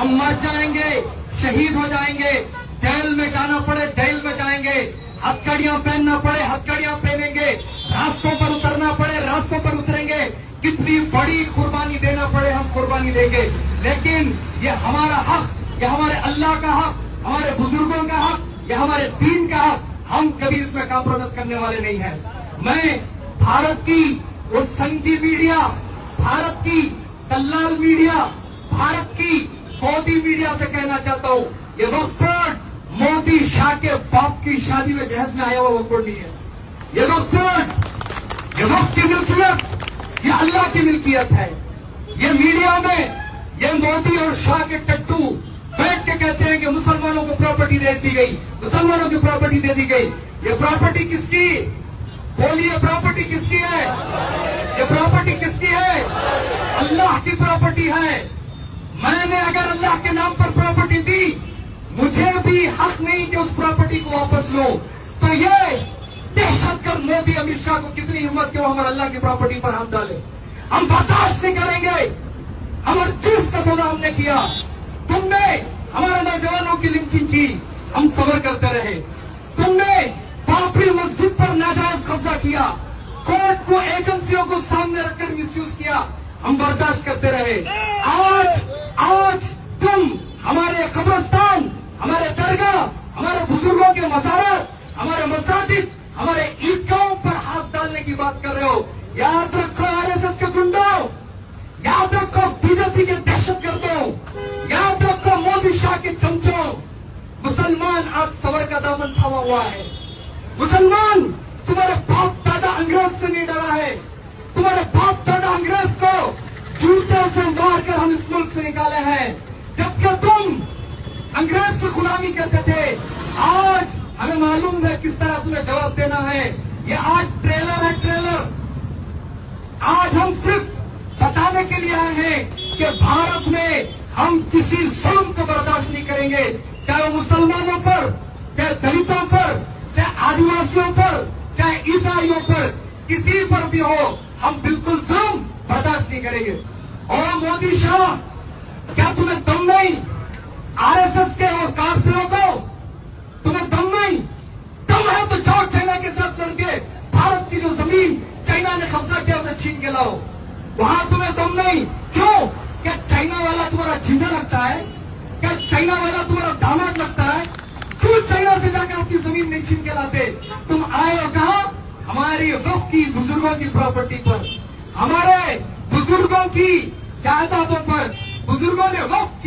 हम मर जाएंगे, शहीद हो जाएंगे, जेल में जाना पड़े जेल में जाएंगे, हथकड़ियां पहनना पड़े हथकड़ियां पहनेंगे, रास्तों पर उतरना पड़े रास्तों पर उतरेंगे, कितनी बड़ी कुर्बानी देना पड़े हम कुर्बानी देंगे। लेकिन ये हमारा हक, ये हमारे अल्लाह का हक, हमारे बुजुर्गों का हक, ये हमारे दीन का हक, हम कभी इसमें कॉम्प्रोमाइज करने वाले नहीं हैं। मैं भारत की उस संघी मीडिया, भारत की दल्लाल मीडिया, भारत की मोदी मीडिया से कहना चाहता हूं, ये वक्फोर्ड मोदी शाह के बाप की शादी में जहेज में आया हुआ वक्फोर्ड नहीं है। ये वक्फोर्ड, ये वक्त की मिल्कियत, ये अल्लाह की मिल्कियत है। ये मीडिया में ये मोदी और शाह के टट्टू बैठ के कहते हैं कि मुसलमानों को प्रॉपर्टी दे दी गई, मुसलमानों की प्रॉपर्टी दे दी गई। ये प्रॉपर्टी किसकी? बोलिए, प्रॉपर्टी किसकी है? ये प्रॉपर्टी किसकी है? अल्लाह की प्रॉपर्टी है। मैंने अगर अल्लाह के नाम पर प्रॉपर्टी दी, मुझे भी हक नहीं कि उस प्रॉपर्टी को वापस लो। तो ये दहशतगर्द मोदी अमित शाह को कितनी हिम्मत क्यों हमारे अल्लाह की प्रॉपर्टी पर हाथ डाले? हम बर्दाश्त नहीं करेंगे। हमारे चीज का सौदा हमने किया, तुमने हमारे नौजवानों की लिंचिंग की, हम सबर करते रहे। तुमने बाबरी मस्जिद पर नाजायज कब्जा किया, कोर्ट को एजेंसियों को सामने रखकर मिसयूज किया, हम बर्दाश्त करते रहे। आज तुम हमारे कब्रिस्तान, हमारे दरगाह, हमारे बुजुर्गों के मज़ार, हमारे मसाजिद, हमारे ईदगाहों पर हाथ डालने की बात कर रहे हो। याद रखो आरएसएस के गुंडों, याद रखो बीजेपी के दहशतगर्दों, याद रखो मोदी शाह के चमचों। मुसलमान आज सबर का दामन थामा हुआ है। मुसलमान तुम्हारे बाप दादा अंग्रेज से नहीं डरा है। तुम्हारे बाप दादा अंग्रेज को जूते से मारकर हम इस मुल्क से निकाले हैं, जबकि तुम अंग्रेज की गुलामी करते थे। आज हमें मालूम है किस तरह तुम्हें जवाब देना है। ये आज ट्रेलर है, ट्रेलर। आज हम सिर्फ बताने के लिए आए हैं कि भारत में हम किसी जुल्म को बर्दाश्त नहीं करेंगे, चाहे वो मुसलमानों पर, चाहे दलितों पर, चाहे आदिवासियों पर, चाहे ईसाइयों पर, किसी पर भी हो, हम बिल्कुल जुल्म बर्दाश्त नहीं करेंगे। और मोदी शाह, क्या तुम्हें दम नहीं? आरएसएस के और कारसेरों को तुम्हें दम नहीं? दम है तो जाओ चाइना के साथ लड़के भारत की जो जमीन चाइना ने कब्जा किया उसे छीन के लाओ। वहां तुम्हें दम नहीं। क्यों? क्या चाइना वाला तुम्हारा जीजा लगता है? क्या चाइना वाला तुम्हारा दामाद लगता है? क्यों चाइना से जाकर अपनी जमीन नहीं छीन के लाते? तुम आए हो कहा? हमारी वक्त की बुजुर्गों की प्रॉपर्टी पर, हमारे बुजुर्गों की जायदादों पर। बुजुर्गों ने वक्त